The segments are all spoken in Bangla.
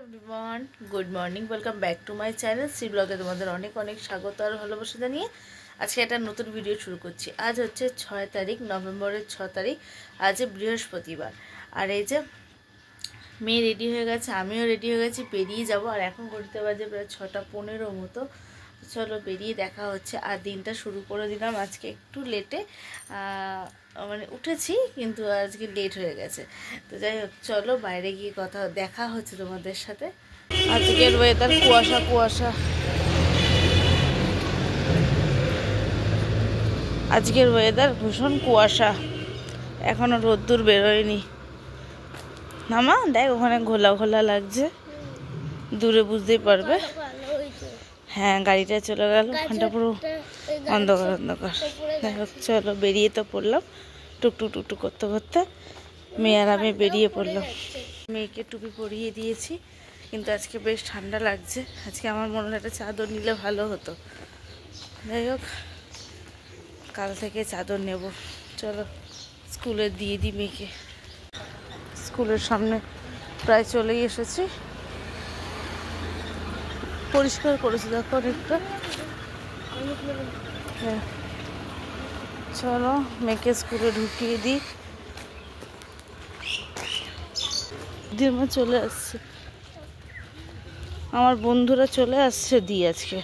Everyone, good morning. Welcome back to my channel Shri ব্লগে। তোমাদের অনেক অনেক স্বাগত আর ভালোবাসা জানিয়ে আজকে একটা নতুন ভিডিও শুরু করছি। আজ হচ্ছে 6 তারিখ, নভেম্বরের 6 তারিখ। আজ বৃহস্পতিবার। আর এই যে মেয়ে রেডি হয়ে গেছে, আমিও রেডি হয়ে গেছি, বেরিয়ে যাব। আর এখন ঘুরতে বাজে প্রায় 6:15 মতো। চলো বেরিয়ে দেখা হচ্ছে। আর দিনটা শুরু করে দিলাম আজকে একটু লেটে, মানে উঠেছি কিন্তু আজকে লেট হয়ে গেছে। তো যাই হোক, চলো বাইরে গিয়ে কথা দেখা হচ্ছে তোমাদের সাথে। আজকের ওয়েদার কুয়াশা কুয়াশা, আজকের ওয়েদার ভীষণ কুয়াশা, এখনো রোদ্দুর বেরোয়নি। নামা দেখ, ওখানে ঘোলা ঘোলা লাগছে, দূরে বুঝতেই পারবে। হ্যাঁ, গাড়িটা চলে গেল, ওখানটা পুরো অন্ধকার অন্ধকার। যাই হোক, চলো বেরিয়ে তো পড়লাম টুকটুক টুকটুক করতে করতে। মেয়ে আর আমি বেরিয়ে পড়লাম। মেয়েকে টুপি পরিয়ে দিয়েছি, কিন্তু আজকে বেশ ঠান্ডা লাগছে। আজকে আমার মনে হয় একটা চাদর নিলে ভালো হতো। যাই হোক, কাল থেকে চাদর নেব। চলো স্কুলে দিয়ে দিই মেয়েকে। স্কুলের সামনে প্রায় চলেই এসেছি। পরিষ্কার করেছি দেখো অনেকটা। হ্যাঁ, চলো মেয়েকে স্কুলে ঢুকিয়ে দিই। দিদিমা চলে আসছে, আমার বন্ধুরা চলে আসছে দিয়ে আজকে।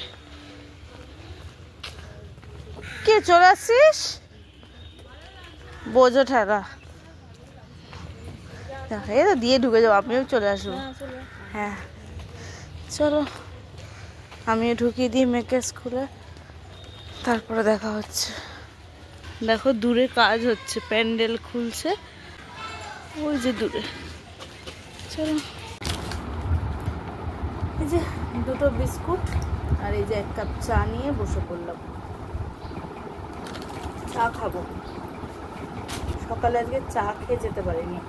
কে চলে আসছিস? বোঝো ঠেলা। এই তো দিয়ে ঢুকে যাবো, আমিও চলে আসবো। হ্যাঁ চলো, আমিও ঢুকিয়ে দিই মেয়েকে স্কুলে, তারপরে দেখা হচ্ছে। দেখো দূরে কাজ হচ্ছে, প্যান্ডেল খুলছে ওই যে দূরে। চলো, এই যে 2টো বিস্কুট আর এই যে 1 কাপ চা নিয়ে বসে পড়লাম। চা খাবো। সকালে আজকে চা খেয়ে যেতে পারিনি।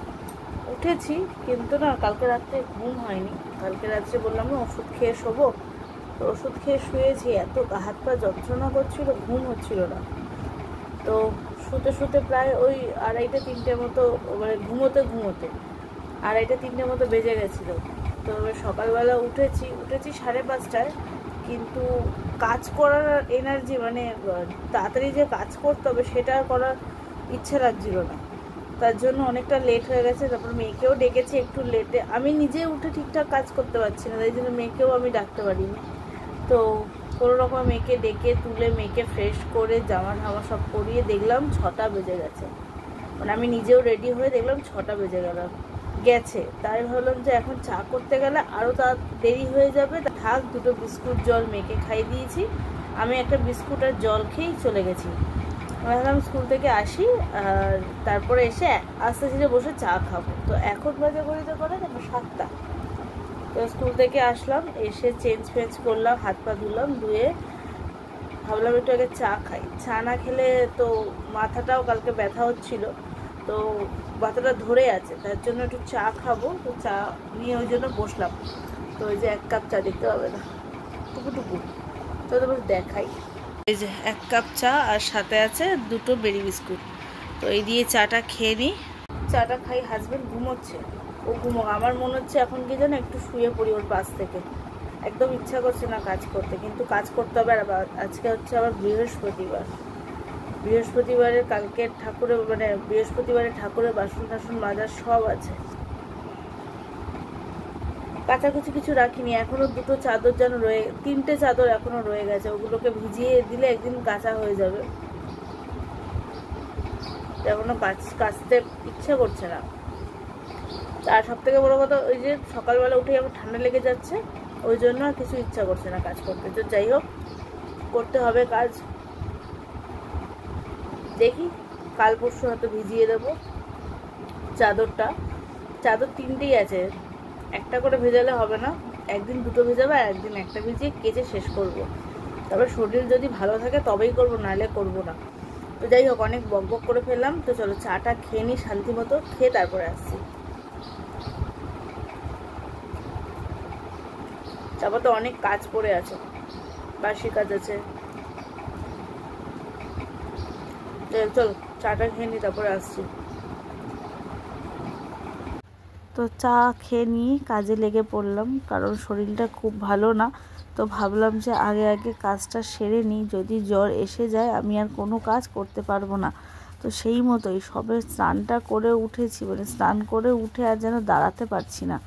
উঠেছি কিন্তু না, কালকে রাত্রে ঘুম হয়নি। কালকে রাত্রে বললাম না ওষুধ খেয়ে শোবো, তো ওষুধ খেয়ে শুয়েছি। এত হাত পা যন্ত্রণা করছিল, ঘুম হচ্ছিল না। তো শুতে শুতে প্রায় ওই 2:30-3টে মতো, মানে ঘুমোতে 2:30-3টে মতো বেজে গেছিলো। তো সকালবেলা উঠেছি 5:30টায়, কিন্তু কাজ করার এনার্জি, মানে তাড়াতাড়ি যে কাজ করতে হবে সেটা করার ইচ্ছে লাগছিল না। তার জন্য অনেকটা লেট হয়ে গেছে। তারপর মেয়েকেও ডেকেছি একটু লেটে। আমি নিজে উঠে ঠিকঠাক কাজ করতে পারছি না, তাই জন্য মেয়েকেও আমি ডাকতে পারিনি। তো কোনো রকম মেয়েকে ডেকে তুলে মেয়েকে ফ্রেশ করে জামা ঠামা সব পরিয়ে দেখলাম 6টা বেজে গেছে। মানে আমি নিজেও রেডি হয়ে দেখলাম 6টা বেজে গেছে। তাই ভাবলাম যে এখন চা করতে গেলে আরও দেরি হয়ে যাবে, থাক 2টো বিস্কুট জল মেয়েকে খাইয়ে দিয়েছি। আমি একটা বিস্কুট আর জল খেয়েই চলে গেছি। ভাবলাম স্কুল থেকে আসি আর তারপরে এসে আস্তে আস্তে বসে চা খাবো। তো এখন বাজে ঘড়িতে করে দেখো 7টা। তো স্কুল থেকে আসলাম, এসে চেঞ্জ ফেঞ্জ করলাম, হাত পা ধুলাম, ধুয়ে ভাবলাম একটু আগে চা খাই। চা না খেলে তো মাথাটাও কালকে ব্যথা হচ্ছিল, তো মাথাটা ধরে আছে, তার জন্য একটু চা খাবো। তো চা নিয়ে ওই জন্য বসলাম। তো ওই যে 1 কাপ চা, দেখতে পাবে না টুকুটুকু, তো তোমার দেখাই। এই যে 1 কাপ চা আর সাথে আছে 2টো বেরি বিস্কুট। তো এই দিয়ে চাটা খেয়ে নিই। চাটা খাই, হাজব্যান্ড ঘুমোচ্ছে, ও ঘুমোক। আমার মনে হচ্ছে এখন কি যেন একটু শুয়ে পড়ি ওর পাশ থেকে। একদম ইচ্ছা করছে না কাজ করতে, কিন্তু কাজ করতে হবে। আর আজকে হচ্ছে আবার বৃহস্পতিবারের কালকের ঠাকুরের, মানে বৃহস্পতিবারের ঠাকুরের বাসন টাসন মাজার সব আছে। কাচাকুচি কিছু রাখিনি এখনো। 2টো চাদর যেন 3টে চাদর এখনো রয়ে গেছে, ওগুলোকে ভিজিয়ে দিলে একদিন কাঁচা হয়ে যাবে। এখনো কাচতে ইচ্ছে করছে না। আর সব থেকে বড় কথা, ওই যে সকালবেলা উঠে আমার ঠান্ডা লেগে যাচ্ছে, ওই জন্য আর কিছু ইচ্ছা করছে না কাজ করতে। তো যাই হোক, করতে হবে কাজ। দেখি কাল পরশু হয়তো ভিজিয়ে দেবো চাদর 3টেই আছে, একটা করে ভেজালে হবে না। একদিন 2টো ভেজাবো আর একদিন একটা ভিজিয়ে কেচে শেষ করব। তবে শরীর যদি ভালো থাকে তবেই করবো, নাহলে করবো না। তো যাই হোক, অনেক বকবক করে ফেললাম। তো চলো চাটা খেয়ে নিই শান্তি মতো, খেয়ে তারপরে আসছি। তারপর তো অনেক কাজ পড়ে আছে, বাসি কাজ আছে। চল চাটা খেয়ে নিই, তারপরে আসছি। তো চা খেয়ে নিয়ে কাজে লেগে পড়লাম, কারণ শরীরটা খুব ভালো না। তো ভাবলাম যে আগে আগে কাজটা সেরে নিই, যদি জ্বর এসে যায় আমি আর কোনো কাজ করতে পারবো না। তো সেই মতোই সবে স্নানটা করে উঠেছি, মানে স্নান করে উঠে আর যেন দাঁড়াতে পারছি না।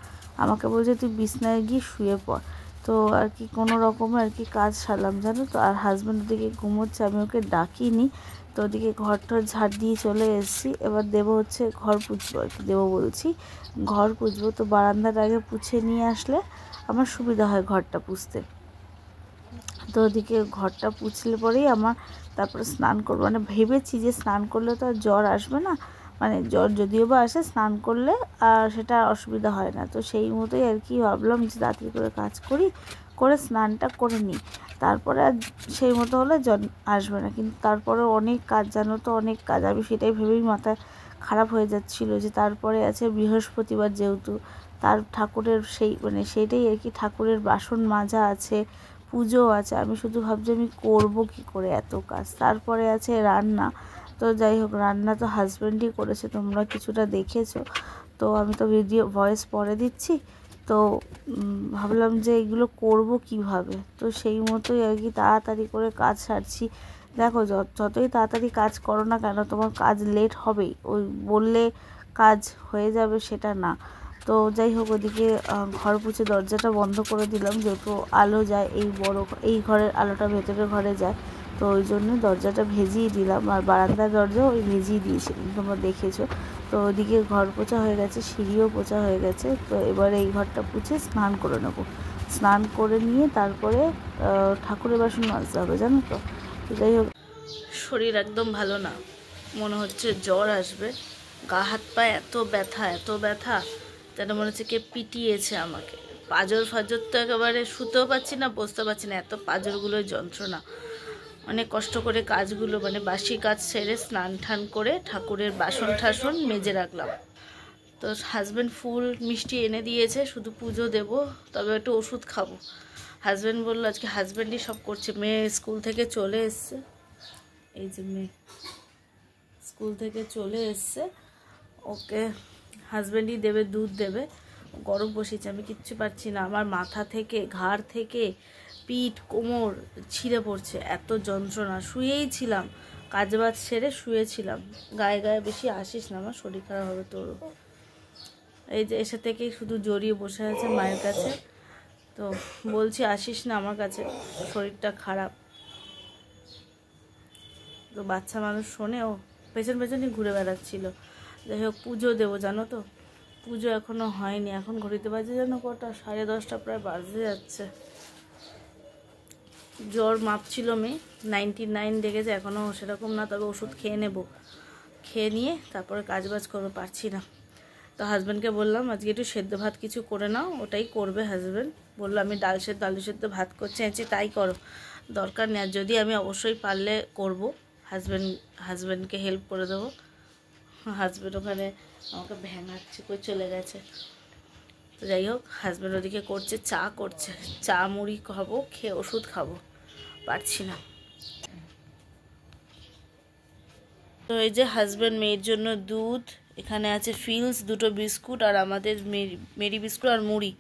আমাকে বলছে তুই বিছনায় গিয়ে শুয়ে পড়। তো আর কি কোনো রকমে আর কি কাজ সারলাম জানো তো। আর হাজব্যান্ড ওদিকে ঘুমোচ্ছে, আমি ওকে ডাকিনি। তো ওদিকে ঘরটার ঝাড় দিয়ে চলে এসেছি। এবার দেবো হচ্ছে ঘর পুছবো, আর কি দেবো বলছি, ঘর পুছবো। তো বারান্দার আগে পুছে নিয়ে আসলে আমার সুবিধা হয় ঘরটা পুছতে। তো ওদিকে ঘরটা পুছলে পরেই আমার তারপরে স্নান করবো, মানে ভেবেছি যে স্নান করলে তো আর জ্বর আসবে না, মানে জ্বর যদিও বা আসে স্নান করলে আর সেটা অসুবিধা হয় না। তো সেই মতোই আর কি ভাবলাম যে তাড়াতাড়ি করে কাজ করি, করে স্নানটা করে নিই, তারপরে আর সেই মতো হলে জ্বর আসবে না। কিন্তু তারপরে অনেক কাজ জানো তো, অনেক কাজ। আমি সেটাই ভেবেই মাথা খারাপ হয়ে যাচ্ছিলো যে তারপরে আছে বৃহস্পতিবার, যেহেতু তার ঠাকুরের সেই মানে সেইটাই আর কি, ঠাকুরের বাসন মাজা আছে, পুজো আছে। আমি শুধু ভাবছি আমি করবো কী করে এত কাজ। তারপরে আছে রান্না। তো যাই হোক, রান্না তো হাজব্যান্ডই করেছে, তোমরা কিছুটা দেখেছো। তো আমি তো ভিডিও ভয়েস পরে দিচ্ছি। তো ভাবলাম যে এগুলো করব কিভাবে। তো সেই মতোই আর কি তাড়াতাড়ি করে কাজ সারছি। দেখো যতই তাড়াতাড়ি কাজ করো না কেন, তোমার কাজ লেট হবেই। ওই বললে কাজ হয়ে যাবে সেটা না। তো যাই হোক, ওদিকে ঘর পুছে দরজাটা বন্ধ করে দিলাম, যেহেতু আলো যায় এই ঘরের আলোটা ভেতরের ঘরে যায়। তো ওই জন্য দরজাটা ভেজিয়ে দিলাম, আর বারান্দার দরজাও ওই ভেজিয়ে দিয়েছিলাম, তোমরা দেখেছো। তো ওদিকে ঘর পোছা হয়ে গেছে, সিঁড়িও পোছা হয়ে গেছে। তো এবারে এই ঘরটা পুছে স্নান করে নেবো। স্নান করে নিয়ে তারপরে ঠাকুরের বাসন মাজতে হবে জানো তো। তো যাই হোক, শরীর একদম ভালো না, মনে হচ্ছে জ্বর আসবে। গা হাত পা এত ব্যথা, এত ব্যথা, যেন মনে হচ্ছে কে পিটিয়েছে আমাকে। পাঁজর ফাজর তো একেবারে শুতেও পাচ্ছি না, বসতে পারছি না, এত পাঁজরগুলোর যন্ত্রণা। অনেক কষ্ট করে কাজগুলো মানে বাসি কাজ সেরে স্নান টান করে ঠাকুরের বাসন ঠাসন মেজে রাখলাম। তো হাজব্যান্ড ফুল মিষ্টি এনে দিয়েছে, শুধু পুজো দেব, তবে একটু ওষুধ খাবো। হাজব্যান্ড বললো আজকে হাজব্যান্ডই সব করছে। মেয়ে স্কুল থেকে চলে এসছে, এই যে মেয়ে স্কুল থেকে চলে এসছে, ওকে হাজব্যান্ডই দেবে, দুধ দেবে। গরম বসেছে, আমি কিচ্ছু পারছি না। আমার মাথা থেকে ঘাড় থেকে পিঠ কোমর ছিঁড়ে পড়ছে, এত যন্ত্রণা। শুয়েই ছিলাম, কাজবাজ সেরে শুয়েছিলাম। গায়ে গায়ে বেশি আসিস না, আমার শরীর খারাপ হবে তোরও। এই যে এসে থেকেই শুধু জড়িয়ে বসে আছে মায়ের কাছে। তো বলছি আসিস না আমার কাছে, শরীরটা খারাপ। তো বাচ্চা মানুষ শোনেও, পেছন পেছনই ঘুরে বেড়াচ্ছিল। যাই হোক, পুজো দেবো জানো তো, পুজো এখনও হয়নি। এখন ঘড়িতে বাজে জানো কটা, 10:30 প্রায় বাজতে যাচ্ছে। জ্বর মাপছিল মেয়ে, 99 দেখেছে, এখনও সেরকম না, তবে ওষুধ খেয়ে নেব। খেয়ে নিয়ে তারপরে কাজবাজ করবো, পারছি না। তো হাজব্যান্ডকে বললাম আজকে একটু সেদ্ধ ভাত কিছু করে নাও, ওটাই করবে হাজব্যান্ড। বললো আমি ডাল সেদ্ধ আলু সেদ্ধ ভাত করছি, আছি তাই করো, দরকার নেই। আর যদি আমি অবশ্যই পারলে করব, হাজব্যান্ডকে হেল্প করে দেবো। হাজব্যান্ড ওখানে আমাকে ভ্যাঙাচ্ছে, কই চলে গেছে। তো যাই হোক, হাজব্যান্ড ওদিকে করছে, চা করছে, চা মুড়ি খাবো, খেয়ে ওষুধ খাবো, পারছি না। তো এই যে হাজব্যান্ড মেয়ের জন্য দুধ, এখানে আছে ফিলস, দুটো বিস্কুট, আর আমাদের মেরি বিস্কুট আর মুড়ি,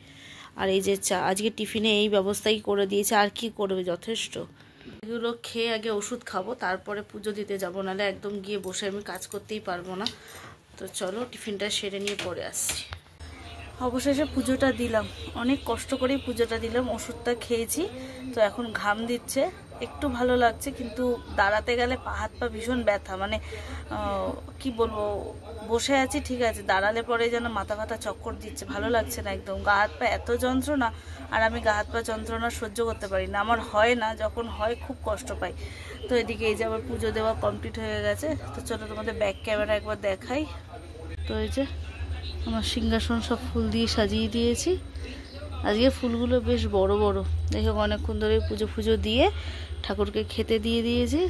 আর এই যে চা। আজকে টিফিনে এই ব্যবস্থাই করে দিয়েছে, আর কি করবে, যথেষ্ট। এগুলো খেয়ে আগে ওষুধ খাবো, তারপরে পুজো দিতে যাবো, নাহলে একদম গিয়ে বসে আমি কাজ করতেই পারবো না। তো চলো টিফিনটা সেরে নিয়ে পরে আসছি। অবশেষে পুজোটা দিলাম, অনেক কষ্ট করেই পুজোটা দিলাম, ওষুধটা খেয়েছি। তো এখন ঘাম দিচ্ছে, একটু ভালো লাগছে, কিন্তু দাঁড়াতে গেলে পা হাত পা ভীষণ ব্যথা। মানে কি বলবো, বসে আছি ঠিক আছে, দাঁড়ালে পরে যেন মাথা ব্যথা চক্কর দিচ্ছে, ভালো লাগছে না একদম। গা হাত পা এত যন্ত্রণা, আর আমি গা হাত পা যন্ত্রণা সহ্য করতে পারি না, আমার হয় না, যখন হয় খুব কষ্ট পাই। তো এদিকে এই যে আমার পুজো দেওয়া কমপ্লিট হয়ে গেছে। তো চলো তোমাদের ব্যাক ক্যামেরা একবার দেখাই। তো এই যে আমার সিংহাসন সব ফুল দিয়ে সাজিয়ে দিয়েছি। আজকে ফুলগুলো বেশ বড় বড়। দেখো অনেকক্ষণ ধরে পুজো দিয়ে ঠাকুরকে খেতে দিয়ে দিয়েছি।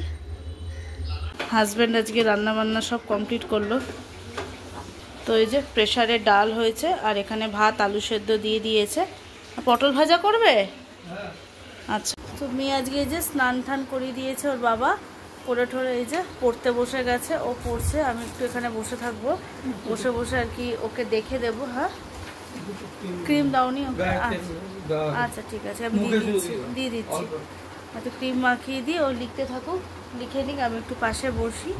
হাজব্যান্ড আজকে রান্না বান্না সব কমপ্লিট করলো। তো এই যে প্রেসারে ডাল হয়েছে, আর এখানে ভাত আলু সেদ্ধ দিয়ে দিয়েছে। পটল ভাজা করবে? আচ্ছা। তো মেয়ে আজকে এই যে স্নান টান করিয়ে দিয়েছে ওর বাবা, করে ঠোরে এই যে পড়তে বসে গেছে, ও পড়ছে, আমি একটু এখানে বসে থাকবো, বসে বসে আর কি ওকে দেখে দেবো। হ্যাঁ ক্রিম দাওনি? আচ্ছা ঠিক আছে, আমি দিয়ে দিচ্ছি। হয়তো ক্রিম মাখিয়ে দিয়ে ও লিখতে থাকুক, লিখে নিক, আমি একটু পাশে বসি।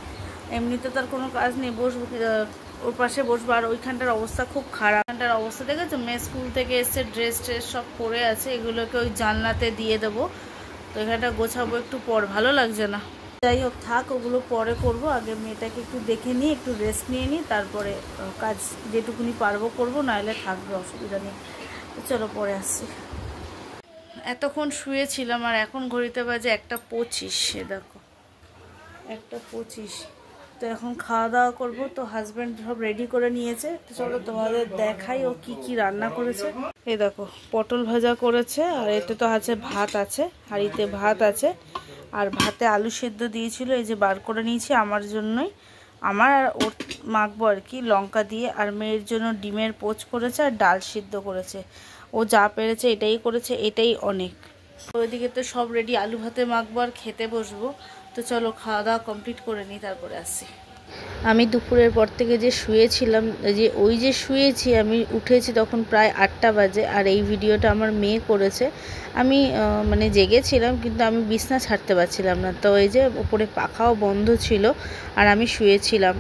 এমনিতে তার কোনো কাজ নেই, বসবো, ওর পাশে বসবো। আর ওইখানটার অবস্থা খুব খারাপ, ওইখানটার অবস্থা দেখেছো? মেয়ে স্কুল থেকে এসে ড্রেস সব পরে আছে, এগুলোকে ওই জানলাতে দিয়ে দেবো। তো এখানটা গোছাবো একটু পর, ভালো লাগছে না। যাই হোক থাক, ওগুলো পরে করব, আগে মেয়েটাকে একটু দেখে নিই, একটু রেস্ট নিয়ে নিই, তারপরে কাজ যেটুকুনি পারবো করবো, নাহলে থাকবে, অসুবিধা নেই। তো চলো পরে আসছি। এতক্ষণ শুয়েছিলাম আর এখন ঘড়িতে বাজে 1:25, দেখো 1:25। তো এখন খাওয়া দাওয়া করবো। তো হাজব্যান্ড সব রেডি করে নিয়েছে, তো চলো তোমাদের দেখাই ও কি কি রান্না করেছে। এই দেখো পটল ভাজা করেছে, আর এতে তো আছে ভাত, আছে হাঁড়িতে ভাত আছে, আর ভাতে আলু সেদ্ধ দিয়েছিল, এই যে বার করে নিয়েছি আমার জন্যই, আমার আর ওর মাখবো আর কি, লঙ্কা দিয়ে। আর মেয়ের জন্য ডিমের পোচ করেছে আর ডাল সিদ্ধ করেছে। ও যা পেরেছে এটাই করেছে, এটাই অনেক। ওইদিকে তো সব রেডি, আলু ভাতে মাখবো আর খেতে বসবো। তো চলো খাওয়া দাওয়া কমপ্লিট করে নিই, তারপরে আসছি। আমি দুপুরের পর থেকে যে শুয়েছিলাম, ওই যে শুয়েছি, আমি উঠেছি তখন প্রায় 8টা বাজে। আর এই ভিডিওটা আমার মেয়ে করেছে। আমি মানে জেগেছিলাম, কিন্তু আমি বিছনা ছাড়তে পারছিলাম না। তো এই যে উপরে পাখাও বন্ধ ছিল আর আমি শুয়েছিলাম।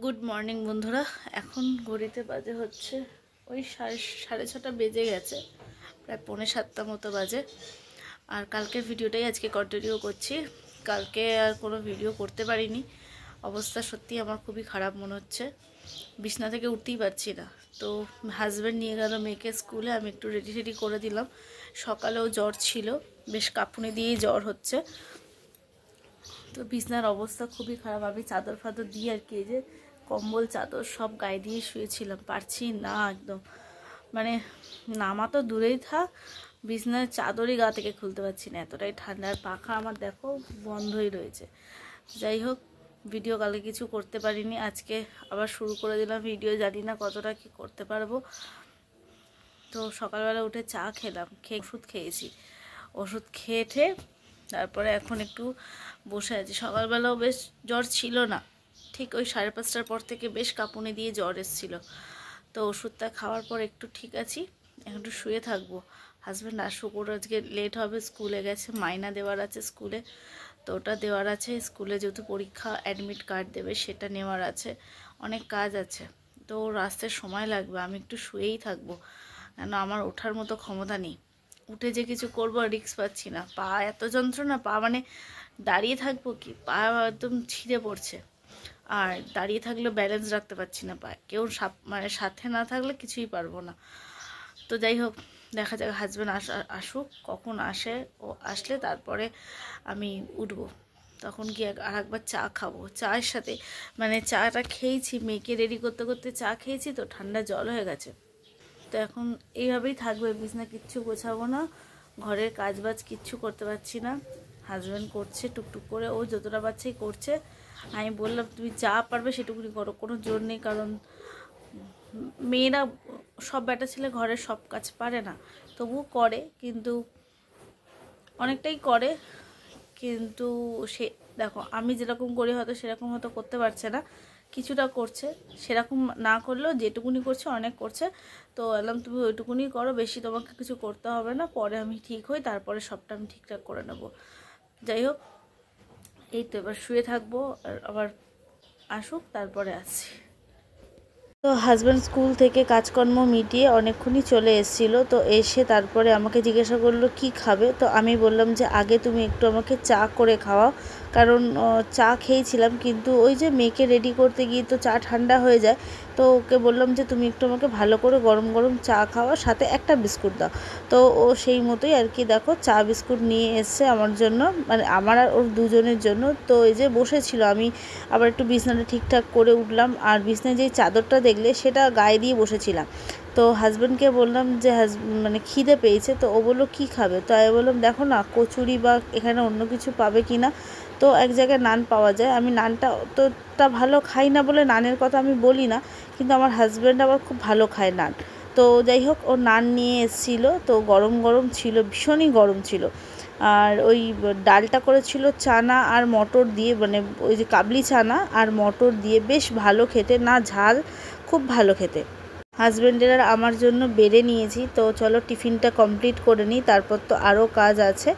গুড মর্নিং বন্ধুরা, এখন ঘড়িতে বাজে হচ্ছে ওই 6:30 বেজে গেছে, প্রায় 6:45 মতো বাজে। আর কালকের ভিডিওটাই আজকে কন্টিনিউ করছি। কালকে আর কোনো ভিডিও করতে পারিনি, অবস্থা সত্যি আমার খুবই খারাপ মনে হচ্ছে, বিছনা থেকে উঠতেই পারছি না। তো হাজব্যান্ড নিয়ে গেল মেয়েকে স্কুলে, আমি একটু রেডি করে দিলাম। সকালেও জ্বর ছিল, বেশ কাঁপুনি দিয়েই জ্বর হচ্ছে। তো বিছনার অবস্থা খুবই খারাপ, আমি চাদর ফাদর দিয়ে আর কি, এই যে কম্বল চাদর সব গায়ে দিয়ে শুয়েছিলাম, পারছি না একদম, মানে নামা তো দূরেই থাক, বিছনার চাদরই গা থেকে খুলতে পারছি না, এতটাই ঠান্ডা। আর পাখা আমার দেখো বন্ধই রয়েছে। যাই হোক ভিডিও কালকে কিছু করতে পারিনি, আজকে আবার শুরু করে দিলাম ভিডিও, জানি না কতটা কি করতে পারবো। তো সকালবেলা উঠে চা খেলাম, খেয়ে ওষুধ খেয়েছি, ওষুধ খেয়ে তারপরে এখন একটু বসে আছি। সকালবেলাও বেশ জ্বর ছিল না, ঠিক ওই 5:30টার পর থেকে বেশ কাঁপুনি দিয়ে জ্বর এসেছিল। তো ওষুধটা খাওয়ার পর একটু ঠিক আছি, এখন একটু শুয়ে থাকবো। হাজব্যান্ড আসুক, ওর আজকে লেট হবে, স্কুলে গেছে, মাইনা দেওয়ার আছে স্কুলে, তো ওটা দেওয়ার আছে। স্কুলে যেহেতু পরীক্ষা, অ্যাডমিট কার্ড দেবে, সেটা নেওয়ার আছে, অনেক কাজ আছে। তো ওর আসতে সময় লাগবে, আমি একটু শুয়েই থাকবো, কেন আমার ওঠার মতো ক্ষমতা নেই। উঠে যে কিছু করবো রিস্ক পাচ্ছি না, পা এত যন্ত্রণা, পা মানে দাঁড়িয়ে থাকবো কি, পা একদম ছিঁড়ে পড়ছে। আর দাঁড়িয়ে থাকলে ব্যালেন্স রাখতে পারছি না পায়ে, কেউ মানে সাথে না থাকলে কিছুই পারবো না। তো যাই হোক দেখা যাক, হাজব্যান্ড আসুক, কখন আসে, ও আসলে তারপরে আমি উঠবো, তখন কি আর একবার চা খাবো। চায়ের সাথে মানে চাটা খেয়েছি, মেয়েকে রেডি করতে করতে চা খেয়েছি, তো ঠান্ডা জল হয়ে গেছে। তো এখন এইভাবেই থাকবে, বিছনা কিচ্ছু গোছাবো না, ঘরের কাজবাজ কিচ্ছু করতে পারছি না। হাজব্যান্ড করছে টুকটুক করে, ও যতটা পারছেই করছে। আমি বললাম তুমি যা পারবে সেটুকুনি করো, কোনো জোর নেই, কারণ মেয়েরা সব ব্যাটা ছেলে ঘরের সব কাজ পারে না, তবুও করে, কিন্তু অনেকটাই করে। কিন্তু সে দেখো আমি যেরকম করি হয়তো সেরকম হয়তো করতে পারছে না, কিছুটা করছে, সেরকম না করলেও যেটুকুনি করছে অনেক করছে। তো বললাম তুমি ওইটুকুনি করো, বেশি তোমাকে কিছু করতে হবে না, পরে আমি ঠিক হই, তারপরে সবটা আমি ঠিকঠাক করে নেব। যাই হোক এই তো এবার শুয়ে থাকবো, আর আবার আসুক তারপরে আসছি। তো হাজব্যান্ড স্কুল থেকে কাজকর্ম মিটিয়ে অনেকক্ষণই চলে এসেছিলো। তো এসে তারপরে আমাকে জিজ্ঞাসা করলো কি খাবে। তো আমি বললাম যে আগে তুমি একটু আমাকে চা করে খাওয়াও, কারণ চা খেয়েছিলাম, কিন্তু ওই যে মেয়েকে রেডি করতে গিয়ে তো চা ঠান্ডা হয়ে যায়। তো ওকে বললাম যে তুমি একটু আমাকে ভালো করে গরম গরম চা খাওয়া, সাথে একটা বিস্কুট দাও। তো ও সেই মতোই আর কি দেখো চা বিস্কুট নিয়ে এসছে আমার জন্য, মানে আমার আর ওর দুজনের জন্য। তো এই যে বসেছিল, আমি আবার একটু বিছনাটা ঠিকঠাক করে উঠলাম, আর বিছনায় যেই চাদরটা দেখলে সেটা গায়ে দিয়ে বসেছিলাম। তো হাজব্যান্ডকে বললাম যে মানে খিদে পেয়েছে, তো ও বললো কী খাবে। তো আমি বললাম দেখো না কচুরি বা এখানে অন্য কিছু পাবে কি না। তো এক জায়গায় নান পাওয়া যায়, আমি নানটা অতটা ভালো খাই না বলে নানের কথা আমি বলি না, কিন্তু আমার হাজব্যান্ড আবার খুব ভালো খায় নান। তো যাই হোক ও নান নিয়ে এসেছিলো, তো গরম গরম ছিল, ভীষণই গরম ছিল। আর ওই ডালটা করেছিল চানা আর মটর দিয়ে, মানে ওই যে কাবলি চানা আর মটর দিয়ে, বেশ ভালো খেতে, না ঝাল, খুব ভালো খেতে। হাজব্যান্ডের আর আমার জন্য বেড়ে নিয়েছি। তো চলো টিফিনটা কমপ্লিট করে নিই, তারপর তো আরও কাজ আছে।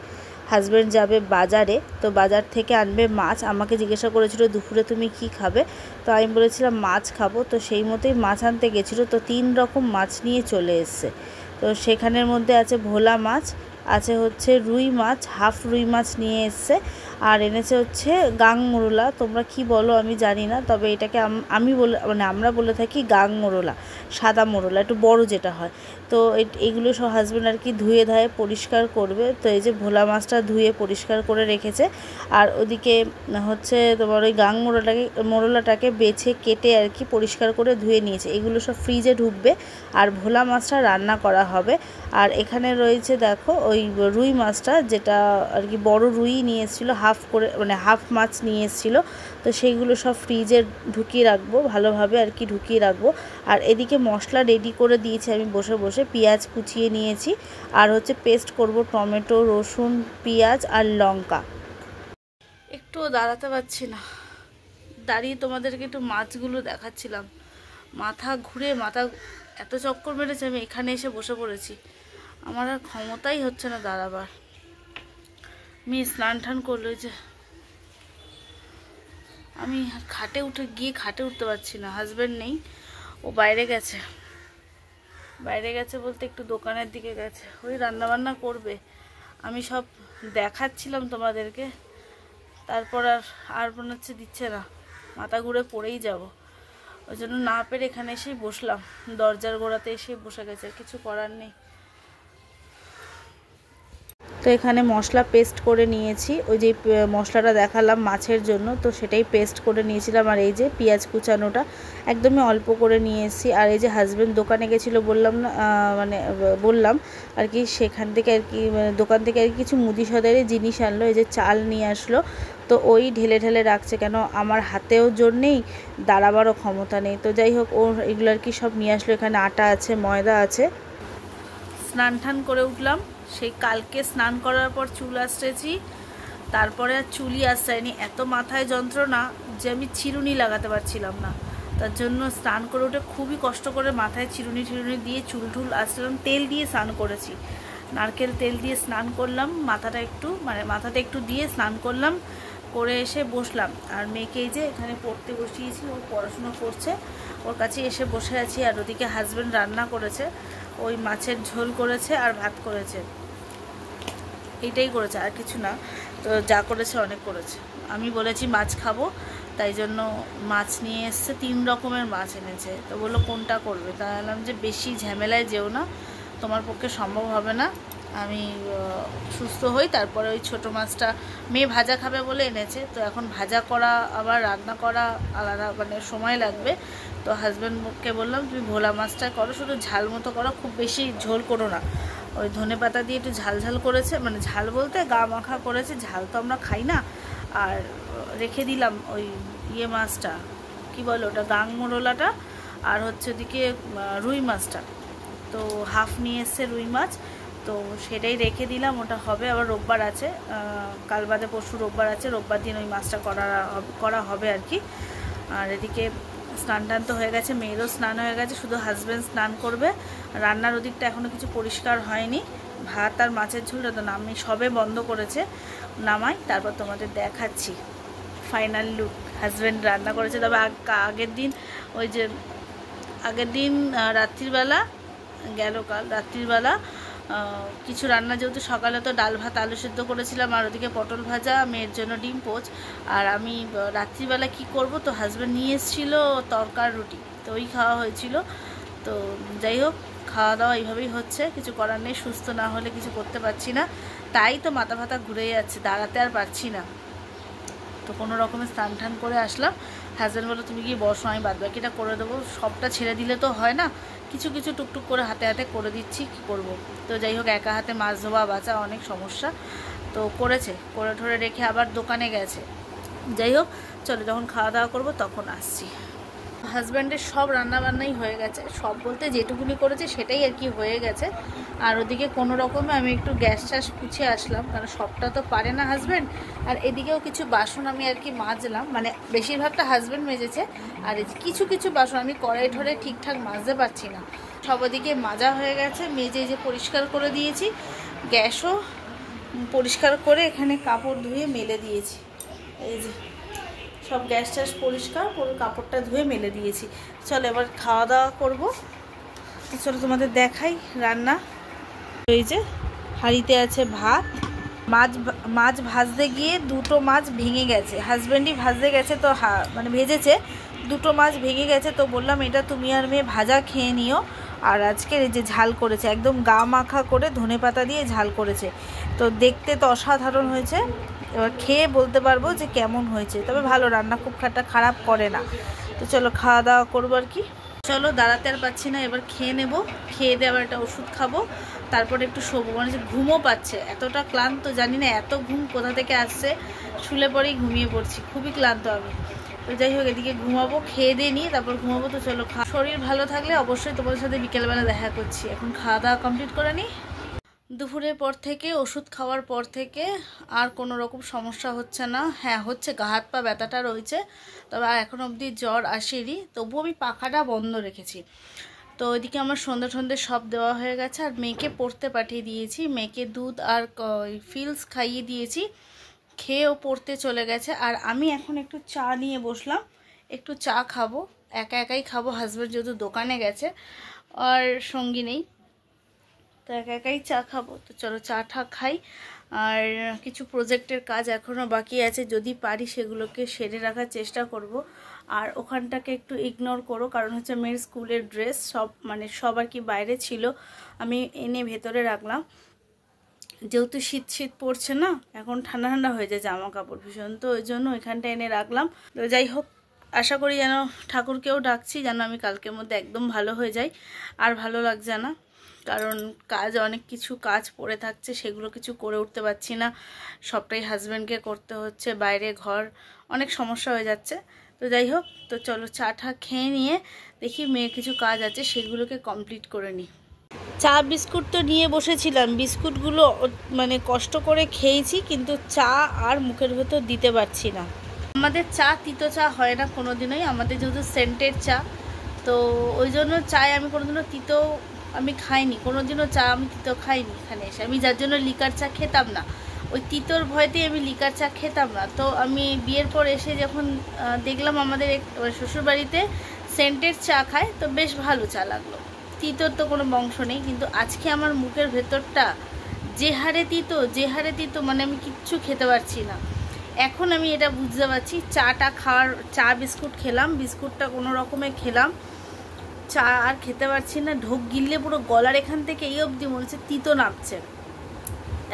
হাজব্যান্ড যাবে বাজারে, তো বাজার থেকে আনবে মাছ। আমাকে জিজ্ঞাসা করেছিল দুপুরে তুমি কি খাবে, তো আমি বলেছিলাম মাছ খাবো। তো সেই মতোই মাছ আনতে গেছিলো, তো 3 রকম মাছ নিয়ে চলে এসছে। তো সেখানের মধ্যে আছে ভোলা মাছ, আছে হচ্ছে রুই মাছ, হাফ রুই মাছ নিয়ে এসছে, আর এনেছে হচ্ছে গাং মোরলা। তোমরা কি বলো আমি জানি না, তবে এটাকে আমি বলে, মানে আমরা বলে থাকি গাং মোরলা, সাদা মোরলা, একটু বড় যেটা হয়। তো এগুলো সব হাজব্যান্ড আর কি ধুয়ে ধায়ে পরিষ্কার করবে। তো এই যে ভোলা মাছটা ধুয়ে পরিষ্কার করে রেখেছে, আর ওদিকে হচ্ছে তোমার ওই গাং মোরলাটাকে বেছে কেটে আর কি পরিষ্কার করে ধুয়ে নিয়েছে। এগুলো সব ফ্রিজে ঢুকবে, আর ভোলা মাছটা রান্না করা হবে। আর এখানে রয়েছে দেখো ওই রুই মাছটা, যেটা আর কি বড় রুই নিয়ে এসেছিলো, হাফ করে, মানে হাফ মাছ নিয়ে এসেছিলো। তো সেইগুলো সব ফ্রিজে ঢুকিয়ে রাখবো, ভালোভাবে আর কি ঢুকিয়ে রাখবো। আর এদিকে মশলা রেডি করে দিয়েছি আমি বসে বসে, পেঁয়াজ কুচিয়ে নিয়েছি, আর হচ্ছে পেস্ট করব টমেটো, রসুন, পেঁয়াজ আর লঙ্কা। একটুও দাঁড়াতে পারছি না, দাঁড়িয়ে তোমাদেরকে একটু মাছগুলো দেখাচ্ছিলাম। মাথা ঘুরে, মাথা এত চক্কর মেরেছে, আমি এখানে এসে বসে পড়েছি, আমার আর ক্ষমতাই হচ্ছে না দাঁড়াবার। মেয়ে স্নান টান করলো, যে আমি খাটে উঠতে পারছি না। হাজব্যান্ড নেই, ও বাইরে গেছে। বলতে একটু দোকানের দিকে গেছে, ওই রান্নাবান্না করবে। আমি সব দেখাচ্ছিলাম তোমাদেরকে, তারপর আর মনে হচ্ছে দিচ্ছে না, মাথা ঘুরে পড়েই যাব। ওই জন্য না পেরে এখানে এসেই বসলাম, দরজার গোড়াতে এসেই বসে গেছে, কিছু করার নেই। তো এখানে মশলা পেস্ট করে নিয়েছি, ওই যে মশলাটা দেখালাম মাছের জন্য, তো সেটাই পেস্ট করে নিয়েছিলাম। আর এই যে পেঁয়াজ কুচানোটা একদমই অল্প করে নিয়েছি। আর এই যে হাজব্যান্ড দোকানে গেছিলো বললাম না, মানে বললাম আর কি, সেখান থেকে আর কি দোকান থেকে আর কি কিছু মুদি সদাইয়ের জিনিস আনলো। এই যে চাল নিয়ে আসলো, তো ওই ঢেলে ঢেলে রাখছে, কেন আমার হাতেও জোর নেই, দাঁড়াবারও ক্ষমতা নেই। তো যাই হোক, ও এগুলো আর কি সব নিয়ে আসলো। এখানে আটা আছে, ময়দা আছে। স্নান টান করে উঠলাম, সেই কালকে স্নান করার পর চুল আঁচড়েছি, তারপরে আর চুলই আঁচড়ায়নি। এত মাথায় যন্ত্রণা যে আমি চিরুনি লাগাতে পারছিলাম না, তার জন্য স্নান করে উঠে খুবই কষ্ট করে মাথায় চিরুনি দিয়ে চুল টুল আঁচড়ালাম। তেল দিয়ে স্নান করেছি, নারকেল তেল দিয়ে স্নান করলাম, মাথাটা একটু দিয়ে স্নান করলাম, করে এসে বসলাম। আর মেয়েকে এই যে এখানে পড়তে বসিয়েছি, ও পড়াশুনো করছে, ওর কাছে এসে বসে আছি। আর ওদিকে হাজব্যান্ড রান্না করেছে, ওই মাছের ঝোল করেছে আর ভাত করেছে, এইটাই করেছে, আর কিছু না। তো যা করেছে অনেক করেছে। আমি বলেছি মাছ খাবো, তাই জন্য মাছ নিয়ে এসছে, 3 রকমের মাছ এনেছে। তো বললো কোনটা করবে, তা বললাম যে বেশি ঝামেলায় যেও না, তোমার পক্ষে সম্ভব হবে না, আমি সুস্থ হই তারপরে ওই ছোটো মাছটা, মেয়ে ভাজা খাবে বলে এনেছে। তো এখন ভাজা করা আবার রান্না করা আলাদা, মানে সময় লাগবে। তো হাজব্যান্ডকে বললাম তুমি ভোলা মাছটা করো, শুধু ঝাল মতো করো, খুব বেশি ঝোল করো না। ওই ধনেপাতা দিয়ে একটু ঝাল ঝাল করেছে, মানে ঝাল বলতে গা মাখা করেছে, ঝাল তো আমরা খাই না। আর রেখে দিলাম ওই মাছটা, কি বলো ওটা, গাং মোরলাটা, আর হচ্ছে ওদিকে রুই মাছটা। তো হাফ নিয়ে এসছে রুই মাছ, তো সেটাই রেখে দিলাম, ওটা হবে। আবার রোববার আছে, কাল বাদে পরশু রোববার আছে, রোববার দিন ওই মাছটা করা হবে আর কি। আর এদিকে স্নান টান তো হয়ে গেছে, মেয়েরও স্নান হয়ে গেছে, শুধু হাজব্যান্ড স্নান করবে। রান্নার ওদিকটা এখনও কিছু পরিষ্কার হয়নি, ভাত আর মাছের ঝোলটা তো আমি সবে বন্ধ করেছে, নামাই তারপর তোমাদের দেখাচ্ছি ফাইনাল লুক। হাজব্যান্ড রান্না করেছে, তবে আগের দিন রাত্রিবেলা গেল, কাল রাত্রিবেলা কিছু রান্না, যেহেতু সকালে তো ডাল ভাত আলু সেদ্ধ করেছিলাম, আর ওদিকে পটল ভাজা, মেয়ের জন্য ডিম পোচ। আর আমি রাত্রিবেলা কি করব, তো হাজব্যান্ড নিয়ে এসেছিলো তরকার রুটি, তো ওই খাওয়া হয়েছিল। তো যাই হোক, খাওয়া দাওয়া এইভাবেই হচ্ছে, কিছু করার নেই, সুস্থ না হলে কিছু করতে পারছি না, তাই তো মাথা ফাতা ঘুরে যাচ্ছে, দাঁড়াতে আর পারছি না। তো কোনো রকমের স্নান টান করে আসলাম। হাজব্যান্ড বললো তুমি কি বসো, আমি বাদবাকিটা করে দেবো, সবটা ছেড়ে দিলে তো হয় না, কিছু কিছু টুকটুক করে হাতে হাতে করে দিচ্ছি, কি করব। তো যাই হোক, একা হাতে মাছ ধোয়া বাঁচা অনেক সমস্যা, তো করে ঠরে রেখে আবার দোকানে গেছে। যাই হোক, চলো যখন খাওয়া দাওয়া করবো তখন আসছি। হাজব্যান্ডের সব রান্নাবান্নাই হয়ে গেছে, সব বলতে যেটুকুনি করেছে সেটাই আর কি হয়ে গেছে। আর ওদিকে কোনো রকমে আমি একটু গ্যাস ট্যাস পুছে আসলাম, কারণ সবটা তো পারে না হাজব্যান্ড। আর এদিকেও কিছু বাসন আমি আর কি মাজলাম, মানে বেশিরভাগটা হাজব্যান্ড মেজেছে, আর কিছু কিছু বাসন আমি কড়াই ঠরে ঠিকঠাক মাজতে পারছি না। সব ওদিকে মাজা হয়ে গেছে, মেজে যে পরিষ্কার করে দিয়েছি, গ্যাসও পরিষ্কার করে এখানে কাপড় ধুয়ে মেলে দিয়েছি। এই যে সব গ্যাস ট্যাস পরিষ্কার পুরো, কাপড়টা ধুয়ে মেলে দিয়েছি। চলো এবার খাওয়া দাওয়া করবো। চলো তোমাদের দেখাই রান্না। এই যে হাঁড়িতে আছে ভাত, মাছ ভাজতে গিয়ে দুটো মাছ ভেঙে গেছে, হাজব্যান্ডই ভাজতে গেছে তো মানে ভেজেছে, দুটো মাছ ভেঙে গেছে। তো বললাম এটা তুমি আর মেয়ে ভাজা খেয়ে নিও। আর আজকের এই যে ঝাল করেছে, একদম গা মাখা করে ধনেপাতা দিয়ে ঝাল করেছে। তো দেখতে তো অসাধারণ হয়েছে, এবার খেয়ে বলতে পারবো যে কেমন হয়েছে। তবে ভালো রান্না, খুব খারাপ করে না। তো চলো খাওয়া দাওয়া করবো আর কি। চলো দাঁড়াতে আর পাচ্ছি না, এবার খেয়ে নেব, খেয়ে দিয়ে আবার একটা ওষুধ খাবো, তারপরে একটু শোবো। মানে যে ঘুমও পাচ্ছে, এতটা ক্লান্ত জানি না এত ঘুম কোথা থেকে আসছে, শুলে পরেই ঘুমিয়ে পড়ছি, খুবই ক্লান্ত আমি। তো যাই হোক এদিকে ঘুমাবো, খেয়ে দিয়ে নিই তারপর ঘুমাবো। তো চলো শরীর ভালো থাকলে অবশ্যই তোমাদের সাথে বিকেলবেলা দেখা করছি। এখন খাওয়া দাওয়া কমপ্লিট করে নিই। দুপুরের পর থেকে ওষুধ খাওয়ার পর থেকে আর কোনো রকম সমস্যা হচ্ছে না। হ্যাঁ হচ্ছে, গা হাত পা ব্যথাটা রয়েছে, তবে আর এখন অবধি জ্বর আসেনি। তবুও আমি পাখাটা বন্ধ রেখেছি। তো ওইদিকে আমার সন্ধ্যে সব দেওয়া হয়ে গেছে, আর মেয়েকে পড়তে পাঠিয়ে দিয়েছি। মেয়েকে দুধ আর ফিলস খাইয়ে দিয়েছি, খেয়েও পড়তে চলে গেছে। আর আমি এখন একটু চা নিয়ে বসলাম, একটু চা খাবো, একাই খাবো। হাজব্যান্ড যেহেতু দোকানে গেছে আর সঙ্গী নেই, তো একাই চা খাবো। তো চলো চাটা খাই। আর কিছু প্রজেক্টের কাজ এখনও বাকি আছে, যদি পারি সেগুলোকে সেরে রাখার চেষ্টা করব। আর ওখানটাকে একটু ইগনোর করো, কারণ হচ্ছে মেয়ের স্কুলের ড্রেস সব আর কি বাইরে ছিল, আমি এনে ভেতরে রাখলাম। যেহেতু শীত পড়ছে না, এখন ঠান্ডা হয়ে যায় জামা কাপড় ভীষণ, তো ওই জন্য ওইখানটা এনে রাখলাম। তো যাই হোক, আশা করি যেন ঠাকুরকেও ডাকছি যেন আমি কালকের মধ্যে একদম ভালো হয়ে যাই। আর ভালো লাগছে না, কারণ অনেক কিছু কাজ পড়ে থাকছে, সেগুলো কিছু করে উঠতে পারছি না, সবটাই হাজব্যান্ডকে করতে হচ্ছে, বাইরে ঘর অনেক সমস্যা হয়ে যাচ্ছে। তো যাই হোক, তো চলো চাটা খেয়ে নিয়ে দেখি মেয়ের কিছু কাজ আছে সেগুলোকে কমপ্লিট করে নিই। চা বিস্কুট তো নিয়ে বসেছিলাম, বিস্কুটগুলো মানে কষ্ট করে খেয়েছি, কিন্তু চা আর মুখের ভেতর দিতে পারছি না। আমাদের চা তিতো চা হয় না কোনো দিনই, আমাদের যেহেতু সেন্টের চা, তো ওই জন্য চায় আমি কোনোদিনও তিতো আমি খাইনি, কোনোদিনও চা আমি তিতো খাইনি এখানে এসে। আমি যার জন্য লিকার চা খেতাম না, ওই তিতোর ভয়তেই আমি লিকার চা খেতাম না। তো আমি বিয়ের পর এসে যখন দেখলাম আমাদের শ্বশুরবাড়িতে সেন্টের চা খায়, তো বেশ ভালো চা লাগলো। তিতোর তো কোনো বংশ নেই, কিন্তু আজকে আমার মুখের ভেতরটা যে হারে তিতো, মানে আমি কিচ্ছু খেতে পারছি না। এখন আমি এটা বুঝতে পারছি, চা বিস্কুট খেলাম, বিস্কুটটা কোনো রকমে খেলাম, চা আর খেতে পারছি না। ঢোক গিললে পুরো গলার এখান থেকে এই অবধি মনে হচ্ছে তিতো নামছে,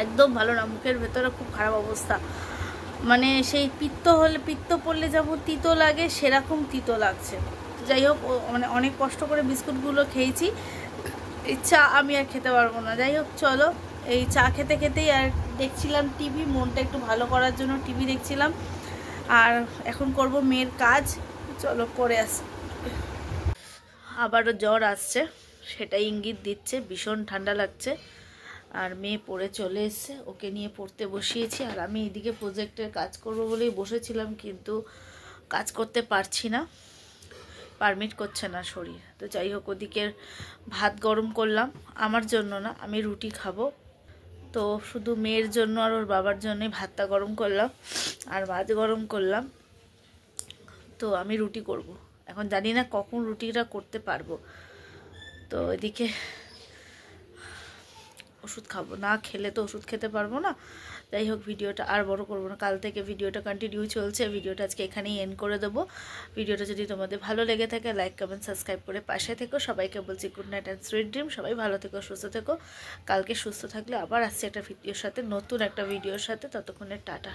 একদম ভালো না, মুখের ভেতরে খুব খারাপ অবস্থা। মানে সেই পিত্ত পড়লে যেমন তিতো লাগে সেরকম তিতো লাগছে। যাই হোক, মানে অনেক কষ্ট করে বিস্কুটগুলো খেয়েছি, এই চা আমি আর খেতে পারবো না। যাই হোক চলো, এই চা খেতেই আর দেখছিলাম টিভি, মনটা একটু ভালো করার জন্য টিভি দেখছিলাম। আর এখন করব মেয়ের কাজ, চলো করে আসি। আবারও জ্বর আসছে, সেটা ইঙ্গিত দিচ্ছে, ভীষণ ঠান্ডা লাগছে। আর মেয়ে পড়ে চলে এসছে, ওকে নিয়ে পড়তে বসিয়েছি। আর আমি এদিকে প্রজেক্টের কাজ করব বলেই বসেছিলাম, কিন্তু কাজ করতে পারছি না, পারমিট করছে না শরীর। তো যাই হোক, ওদিকে ভাত গরম করলাম, আমার জন্য না, আমি রুটি খাবো। তো শুধু মেয়ের জন্য আর ওর বাবার জন্যই ভাতটা গরম করলাম, আর ভাত গরম করলাম। তো আমি রুটি করব, এখন জানি না কখন রুটিটা করতে পারবো। তো এদিকে ওষুধ খাবো, না খেলে তো ওষুধ খেতে পারবো না। যাই হোক, ভিডিওটা আর বড় করবো না, কাল থেকে ভিডিওটা কন্টিনিউ চলছে। ভিডিওটা আজকে এখানেই এন্ড করে দেবো। ভিডিওটা যদি তোমাদের ভালো লেগে থাকে, লাইক কমেন্ট সাবস্ক্রাইব করে পাশে থেকো। সবাইকে বলছি good night and sweet dream. সবাই ভালো থেকো, সুস্থ থেকো। কালকে সুস্থ থাকলে আবার আসছি একটা ভিডিওর সাথে, নতুন একটা ভিডিওর সাথে। ততক্ষণে টাটা।